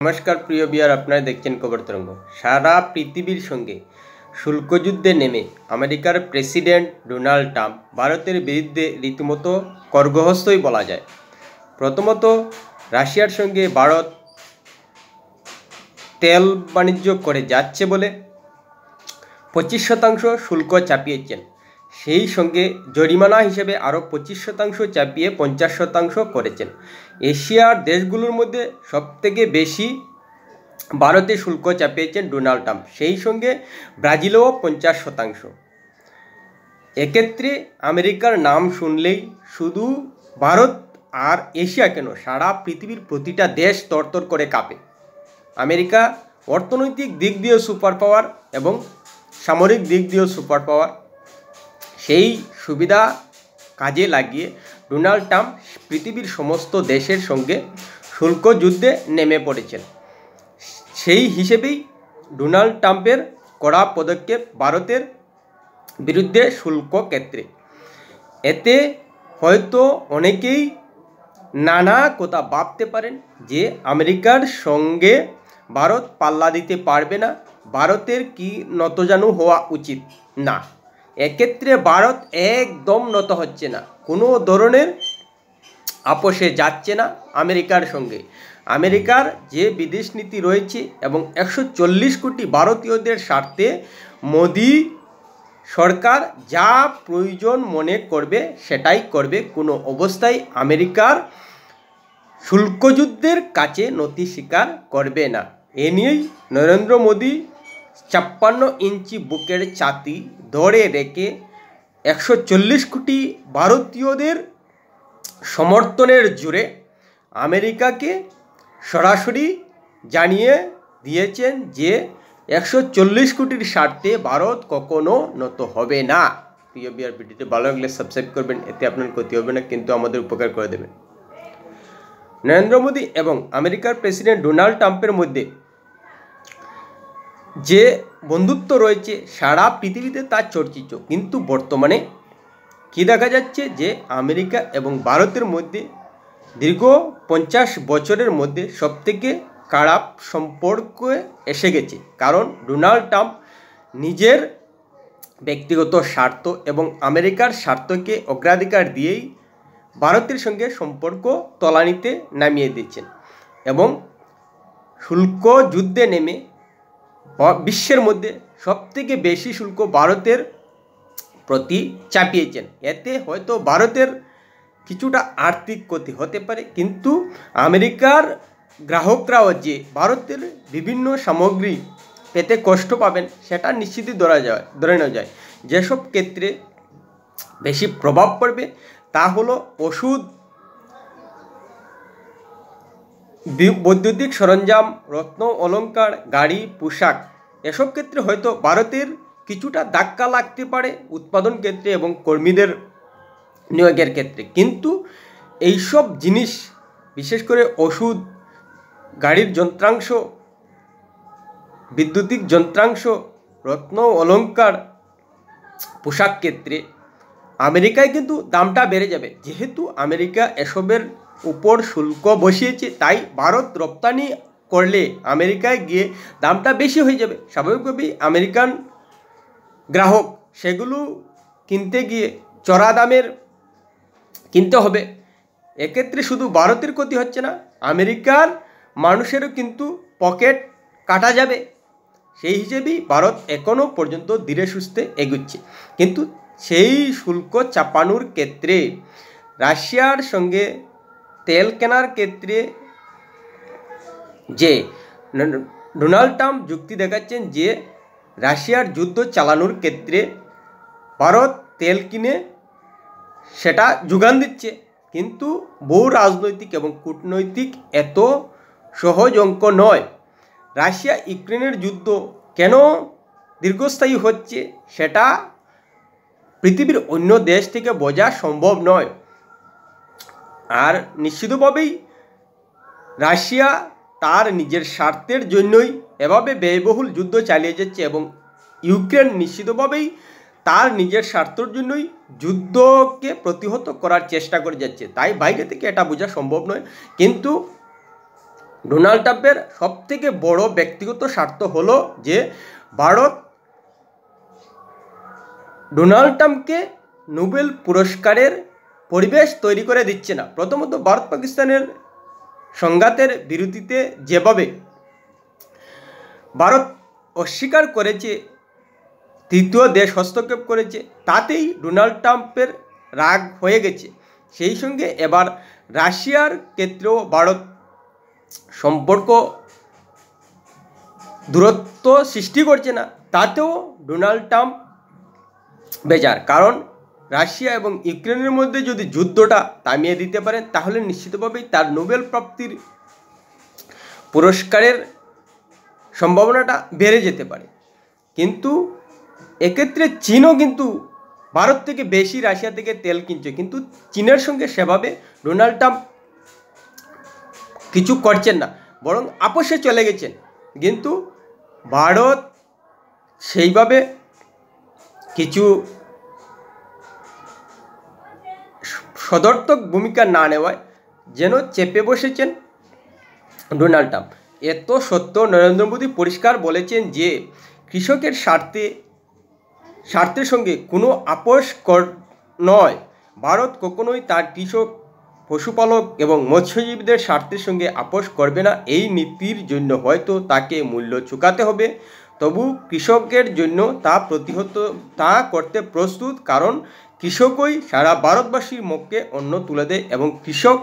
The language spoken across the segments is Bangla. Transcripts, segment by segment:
নমস্কার প্রিয় বিয়ার, আপনারা দেখছেন খবর তরঙ্গ। সারা পৃথিবীর সঙ্গে শুল্কযুদ্ধে নেমে আমেরিকার প্রেসিডেন্ট ডোনাল্ড ট্রাম্প ভারতের বিরুদ্ধে রীতিমতো খড়গহস্তই বলা যায়। প্রথমত, রাশিয়ার সঙ্গে ভারত তেল বাণিজ্য করে যাচ্ছে বলে 25% শুল্ক চাপিয়েছেন। সেই সঙ্গে জরিমানা হিসেবে আরও 25% চাপিয়ে 50% করেছেন। এশিয়ার দেশগুলোর মধ্যে সবথেকে বেশি ভারতে শুল্ক চাপিয়েছেন ডোনাল্ড ট্রাম্প, সেই সঙ্গে ব্রাজিলেও 50%। এক্ষেত্রে আমেরিকার নাম শুনলেই শুধু ভারত আর এশিয়া কেন, সারা পৃথিবীর প্রতিটা দেশ তরতর করে কাঁপে। আমেরিকা অর্থনৈতিক দিক দিয়েও সুপার পাওয়ার এবং সামরিক দিক দিয়েও সুপার পাওয়ার। সেই সুবিধা কাজে লাগিয়ে ডোনাল্ড ট্রাম্প পৃথিবীর সমস্ত দেশের সঙ্গে শুল্ক যুদ্ধে নেমে পড়েছেন। সেই হিসেবেই ডোনাল্ড ট্রাম্পের কড়া পদক্ষেপ ভারতের বিরুদ্ধে শুল্ক ক্ষেত্রে। এতে হয়তো অনেকেই নানা কথা ভাবতে পারেন যে আমেরিকার সঙ্গে ভারত পাল্লা দিতে পারবে না, ভারতের কি নতজানু হওয়া উচিত না। এক্ষেত্রে ভারত একদম নত হচ্ছে না, কোনো ধরনের আপোষে যাচ্ছে না আমেরিকার সঙ্গে। আমেরিকার যে বিদেশ নীতি রয়েছে এবং 140 কোটি ভারতীয়দের স্বার্থে মোদি সরকার যা প্রয়োজন মনে করবে সেটাই করবে, কোনো অবস্থায় আমেরিকার শুল্কযুদ্ধের কাছে নতি স্বীকার করবে না। এ নিয়েই নরেন্দ্র মোদি 56 ইঞ্চি বুকের ছাতি ধরে রেখে 140 কোটি ভারতীয়দের সমর্থনের জোরে আমেরিকাকে সরাসরি জানিয়ে দিয়েছেন যে 140 কোটির স্বার্থে ভারত কখনো নত হবে না। প্রিয় বিয়ার, ভিডিওটি ভালো লাগলে সাবস্ক্রাইব করবেন, এতে আপনার ক্ষতি হবে না কিন্তু আমাদের উপকার করে দেবেন। নরেন্দ্র মোদি এবং আমেরিকার প্রেসিডেন্ট ডোনাল্ড ট্রাম্পের মধ্যে যে বন্ধুত্ব রয়েছে সারা পৃথিবীতে তা চর্চিত, কিন্তু বর্তমানে কি দেখা যাচ্ছে যে আমেরিকা এবং ভারতের মধ্যে দীর্ঘ 50 বছরের মধ্যে সবথেকে খারাপ সম্পর্ক এসে গেছে। কারণ ডোনাল্ড ট্রাম্প নিজের ব্যক্তিগত স্বার্থ এবং আমেরিকার স্বার্থকে অগ্রাধিকার দিয়েই ভারতের সঙ্গে সম্পর্ক তলানিতে নামিয়ে দিয়েছেন এবং শুল্ক যুদ্ধে নেমে বিশ্বের মধ্যে সবথেকে বেশি শুল্ক ভারতের প্রতি চাপিয়েছেন। এতে হয়তো ভারতের কিছুটা আর্থিক ক্ষতি হতে পারে, কিন্তু আমেরিকার গ্রাহকরাও যে ভারতের বিভিন্ন সামগ্রী পেতে কষ্ট পাবেন সেটা নিশ্চিতই ধরে নেওয়া যায়। যেসব ক্ষেত্রে বেশি প্রভাব পড়বে তা হলো ওষুধ, বৈদ্যুতিক সরঞ্জাম, রত্ন অলংকার, গাড়ি, পোশাক। এসব ক্ষেত্রে হয়তো ভারতের কিছুটা ধাক্কা লাগতে পারে উৎপাদন ক্ষেত্রে এবং কর্মীদের নিয়োগের ক্ষেত্রে, কিন্তু এইসব জিনিস বিশেষ করে ওষুধ, গাড়ির যন্ত্রাংশ, বৈদ্যুতিক যন্ত্রাংশ, রত্ন অলংকার, পোশাক ক্ষেত্রে আমেরিকায় কিন্তু দামটা বেড়ে যাবে। যেহেতু আমেরিকা এসবের উপর শুল্ক বসিয়েছে, তাই ভারত রপ্তানি করলে আমেরিকায় গিয়ে দামটা বেশি হয়ে যাবে। স্বাভাবিকভাবেই আমেরিকান গ্রাহক সেগুলো কিনতে গিয়ে চড়া দামের কিনতে হবে। এক্ষেত্রে শুধু ভারতের ক্ষতি হচ্ছে না, আমেরিকার মানুষেরও কিন্তু পকেট কাটা যাবে। সেই হিসেবেই ভারত এখনও পর্যন্ত ধীরে সুস্থে এগুচ্ছে, কিন্তু সেই শুল্ক চাপানোর ক্ষেত্রে রাশিয়ার সঙ্গে তেল কেনার ক্ষেত্রে যে ডোনাল্ড ট্রাম্প যুক্তি দেখাচ্ছেন যে রাশিয়ার যুদ্ধ চালানোর ক্ষেত্রে ভারত তেল কিনে সেটা যোগান দিচ্ছে, কিন্তু বহু রাজনৈতিক এবং কূটনৈতিক এত সহজ অঙ্ক নয়। রাশিয়া ইউক্রেনের যুদ্ধ কেন দীর্ঘস্থায়ী হচ্ছে সেটা পৃথিবীর অন্য দেশ থেকে বোঝা সম্ভব নয়। আর নিশ্চিতভাবেই রাশিয়া তার নিজের স্বার্থের জন্যই এভাবে ব্যয়বহুল যুদ্ধ চালিয়ে যাচ্ছে এবং ইউক্রেন নিশ্চিতভাবেই তার নিজের স্বার্থের জন্যই যুদ্ধকে প্রতিহত করার চেষ্টা করে যাচ্ছে। তাই বাইরে থেকে এটা বোঝা সম্ভব নয়, কিন্তু ডোনাল্ড ট্রাম্পের সবথেকে বড় ব্যক্তিগত স্বার্থ হলো যে ভারত ডোনাল্ড ট্রাম্পকে নোবেল পুরস্কারের পরিবেশ তৈরি করে দিচ্ছে না। প্রথমত ভারত পাকিস্তানের সংঘাতের বিরতিতে যেভাবে ভারত অস্বীকার করেছে, তৃতীয় দেশ হস্তক্ষেপ করেছে, তাতেই ডোনাল্ড ট্রাম্পের রাগ হয়ে গেছে। সেই সঙ্গে এবার রাশিয়ার ক্ষেত্রেও ভারত সম্পর্ক দূরত্ব সৃষ্টি করছে না, তাতেও ডোনাল্ড ট্রাম্প বেজার। কারণ রাশিয়া এবং ইউক্রেনের মধ্যে যদি যুদ্ধটা থামিয়ে দিতে পারেন তাহলে নিশ্চিতভাবেই তার নোবেল প্রাপ্তির পুরস্কারের সম্ভাবনাটা বেড়ে যেতে পারে। কিন্তু এক্ষেত্রে চীনও কিন্তু ভারত থেকে বেশি রাশিয়া থেকে তেল কিনছে, কিন্তু চীনের সঙ্গে সেভাবে ডোনাল্ড ট্রাম্প কিছু করছেন না, বরং আপোষে চলে গেছেন। কিন্তু ভারত সেইভাবে কিছু সদর্থক ভূমিকা না নেওয়ায় যেন চেপে বসেছেন ডোনাল্ড ট্রাম্প। এত সত্ত্বেও নরেন্দ্র মোদী পরিষ্কার বলেছেন যে কৃষকের স্বার্থের সঙ্গে কোনো আপোষ নয়। ভারত কখনোই তার কৃষক, পশুপালক এবং মৎস্যজীবীদের স্বার্থের সঙ্গে আপোষ করবে না। এই নীতির জন্য হয়তো তাকে মূল্য চুকাতে হবে, তবু কৃষকের জন্য তা করতে প্রস্তুত। কারণ কৃষকই সারা ভারতবাসীর মুখে অন্ন তুলে দেয় এবং কৃষক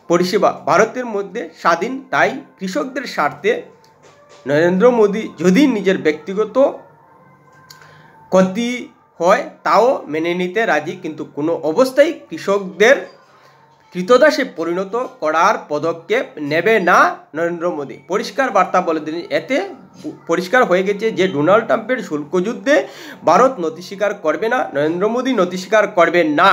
পরিষেবা ভারতের মধ্যে স্বাধীন। তাই কৃষকদের স্বার্থে নরেন্দ্র মোদী যদি নিজের ব্যক্তিগত ক্ষতি হয় তাও মেনে নিতে রাজি, কিন্তু কোনো অবস্থায় কৃষকদের কৃতদাসে পরিণত করার পদক্ষেপ নেবে না নরেন্দ্র মোদী। পরিষ্কার বার্তা বলে দিলেন। এতে পরিষ্কার হয়ে গেছে যে ডোনাল্ড ট্রাম্পের শুল্ক যুদ্ধে ভারত নতি স্বীকার করবে না, নরেন্দ্র মোদী নতি স্বীকার করবেন না।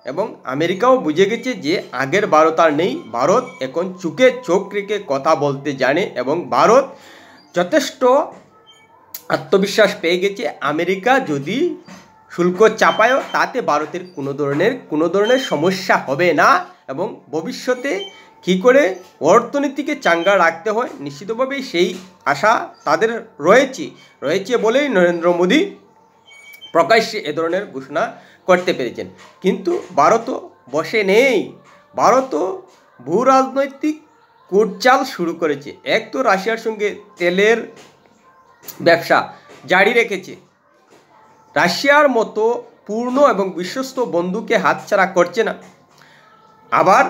এবং আমেরিকাও বুঝে গেছে যে আগের ভারত আর নেই। ভারত এখন চোখে চোখ রেখে কথা বলতে জানে এবং ভারত যথেষ্ট আত্মবিশ্বাস পেয়ে গেছে। আমেরিকা যদি শুল্ক চাপায়ও তাতে ভারতের কোনো ধরনের সমস্যা হবে না এবং ভবিষ্যতে কী করে অর্থনীতিকে চাঙ্গা রাখতে হয় নিশ্চিতভাবেই সেই আশা তাদের রয়েছে বলেই নরেন্দ্র মোদী প্রকাশ্যে এ ধরনের ঘোষণা করতে পেরেছেন। কিন্তু ভারতও বসে নেই, ভারতও ভূ রাজনৈতিক কুটচাল শুরু করেছে। এক তো রাশিয়ার সঙ্গে তেলের ব্যবসা জারি রেখেছে, রাশিয়ার মতো পূর্ণ এবং বিশ্বস্ত বন্ধুকে হাতছাড়া করছে না। আবার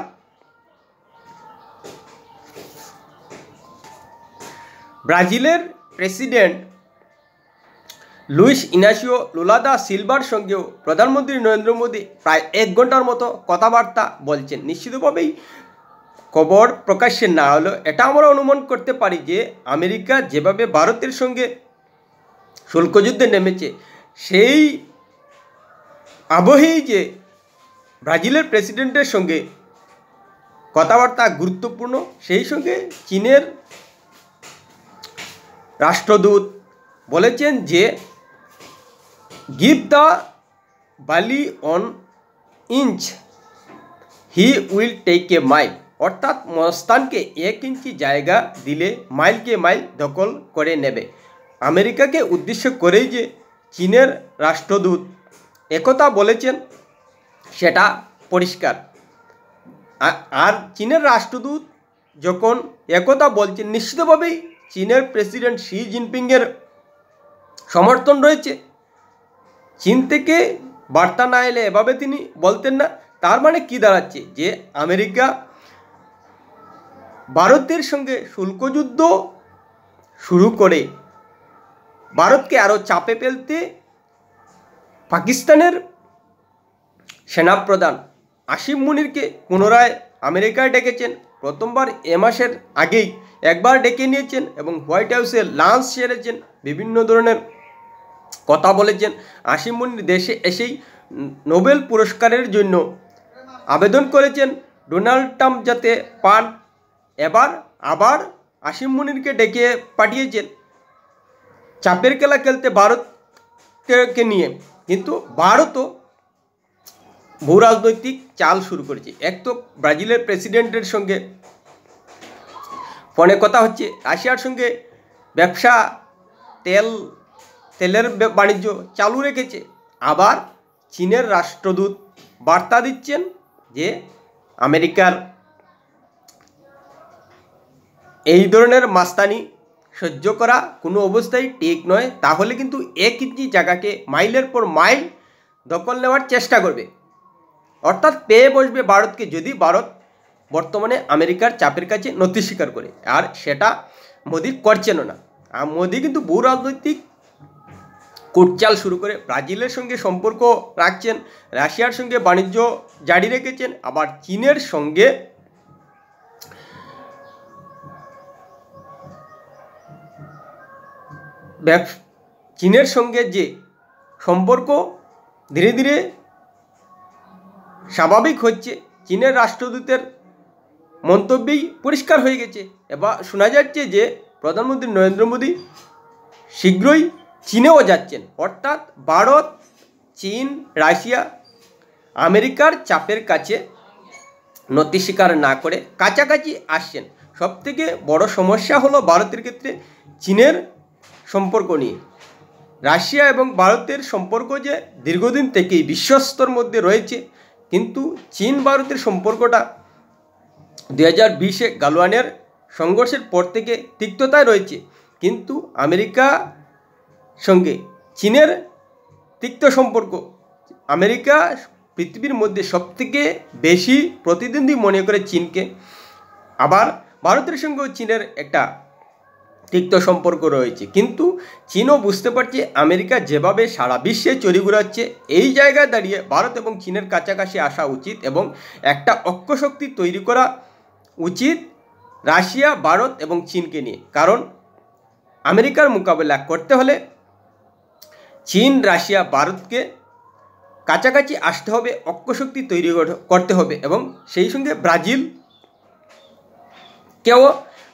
ব্রাজিলের প্রেসিডেন্ট লুইস ইনাসিও লুলা দা সিলভার সঙ্গেও প্রধানমন্ত্রী নরেন্দ্র মোদী প্রায় 1 ঘন্টার মতো কথাবার্তা বলছেন। নিশ্চিতভাবেই খবর প্রকাশ্যে না হলেও এটা আমরা অনুমান করতে পারি যে আমেরিকা যেভাবে ভারতের সঙ্গে শুল্কযুদ্ধে নেমেছে সেই আবহেই যে ব্রাজিলের প্রেসিডেন্টের সঙ্গে কথাবার্তা গুরুত্বপূর্ণ। সেই সঙ্গে চীনের রাষ্ট্রদূত বলেছেন যে গিভ দ্য বালি an inch he will take a mile, অর্থাৎ মস্তানকে 1 ইঞ্চি জায়গা দিলে মাইলকে মাইল দখল করে নেবে। আমেরিকাকে উদ্দেশ্য করেই যে চীনের রাষ্ট্রদূত একথা বলেছেন সেটা পরিষ্কার। আর চীনের রাষ্ট্রদূত যখন একথা বলছেন নিশ্চিতভাবেই চীনের প্রেসিডেন্ট শি জিনপিংয়ের সমর্থন রয়েছে। চীন থেকে বার্তা না এলে এভাবে তিনি বলতেন না। তার মানে কি দাঁড়াচ্ছে যে আমেরিকা ভারতের সঙ্গে শুল্কযুদ্ধ শুরু করে ভারতকে আরও চাপে ফেলতে পাকিস্তানের সেনাপ্রধান আসিম মুনিরকে পুনরায় আমেরিকায় ডেকেছেন। প্রথমবার এ মাসের আগেই একবার ডেকে নিয়েছেন এবং হোয়াইট হাউসে লাঞ্চ সেরেছেন, বিভিন্ন ধরনের কথা বলেছেন। আসিম মুনির দেশে এসেই নোবেল পুরস্কারের জন্য আবেদন করেছেন ডোনাল্ড ট্রাম্প যাতে পান। এবার আবার আসিম মুনিরকে ডেকে পাঠিয়েছেন চাপের খেলা খেলতে ভারতকে নিয়ে। কিন্তু ভারতও ভূ রাজনৈতিক চাল শুরু করেছে। এক তো ব্রাজিলের প্রেসিডেন্টের সঙ্গে ফোনে কথা হচ্ছে, রাশিয়ার সঙ্গে ব্যবসা, তেলের বাণিজ্য চালু রেখেছে। আবার চীনের রাষ্ট্রদূত বার্তা দিচ্ছেন যে আমেরিকার এই ধরনের মাস্তানি সহ্য করা কোনো অবস্থায় ঠিক নয়, তাহলে কিন্তু এক ইঞ্চি জায়গাকে মাইলের পর মাইল দখল নেওয়ার চেষ্টা করবে, অর্থাৎ পেয়ে বসবে ভারতকে, যদি ভারত বর্তমানে আমেরিকার চাপের কাছে নতি স্বীকার করে। আর সেটা মোদি করছেনও না। আর মোদি কিন্তু ভূ রাজনৈতিক কুটচাল শুরু করে ব্রাজিলের সঙ্গে সম্পর্ক রাখছেন, রাশিয়ার সঙ্গে বাণিজ্য জারি রেখেছেন, আবার চীনের সঙ্গে যে সম্পর্ক ধীরে ধীরে স্বাভাবিক হচ্ছে, চীনের রাষ্ট্রদূতের মন্তব্যেই পরিষ্কার হয়ে গেছে। এবার শোনা যাচ্ছে যে প্রধানমন্ত্রী নরেন্দ্র মোদী শীঘ্রই চীনেও যাচ্ছেন, অর্থাৎ ভারত, চীন, রাশিয়া আমেরিকার চাপের কাছে নতি স্বীকার না করে কাছাকাছি আসছেন। সবথেকে বড় সমস্যা হলো ভারতের ক্ষেত্রে চীনের সম্পর্ক নিয়ে। রাশিয়া এবং ভারতের সম্পর্ক যে দীর্ঘদিন থেকেই বিশ্বস্তর মধ্যে রয়েছে, কিন্তু চীন ভারতের সম্পর্কটা 2020 গালওয়ানের সংঘর্ষের পর থেকে তিক্ততায় রয়েছে। কিন্তু আমেরিকা সঙ্গে চীনের তিক্ত সম্পর্ক, আমেরিকা পৃথিবীর মধ্যে সবথেকে বেশি প্রতিদ্বন্দ্বী মনে করে চীনকে। আবার ভারতের সঙ্গেও চীনের একটা তিক্ত সম্পর্ক রয়েছে, কিন্তু চীনও বুঝতে পারছে আমেরিকা যেভাবে সারা বিশ্বে চড়ি ঘুরাচ্ছে, এই জায়গায় দাঁড়িয়ে ভারত এবং চীনের কাছাকাছি আসা উচিত এবং একটা অক্ষশক্তি তৈরি করা উচিত রাশিয়া, ভারত এবং চীনকে নিয়ে। কারণ আমেরিকার মোকাবেলা করতে হলে চীন, রাশিয়া, ভারতকে কাছাকাছি আসতে হবে, অক্ষশক্তি তৈরি করতে হবে এবং সেই সঙ্গে ব্রাজিলকেও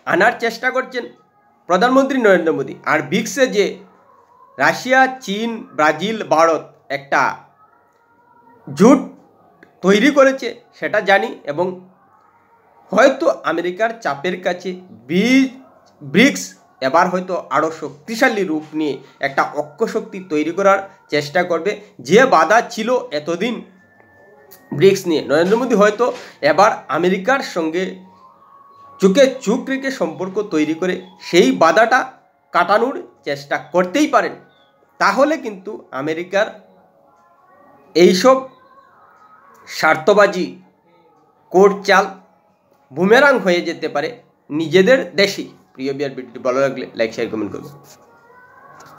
আনার চেষ্টা করছেন প্রধানমন্ত্রী নরেন্দ্র মোদী। আর ব্রিক্সে যে রাশিয়া, চীন, ব্রাজিল, ভারত একটা জোট তৈরি করেছে সেটা জানি, এবং হয়তো আমেরিকার চাপের কাছে ব্রিক্স এবার হয়তো আরও শক্তিশালী রূপ নিয়ে একটা অক্ষশক্তি তৈরি করার চেষ্টা করবে। যে বাধা ছিল এতদিন ব্রিক্স নিয়ে, নরেন্দ্র মোদী হয়তো এবার আমেরিকার সঙ্গে চোখে চোখ রেখে সম্পর্ক তৈরি করে সেই বাধাটা কাটানোর চেষ্টা করতেই পারেন। তাহলে কিন্তু আমেরিকার এইসব স্বার্থবাজি কোর্ট চাল বুমেরাং হয়ে যেতে পারে নিজেদের দেশেই। প্রিয় বিয়ার ভিডিওটি ভালো লাগলে লাইক, শেয়ার, কমেন্ট করবেন।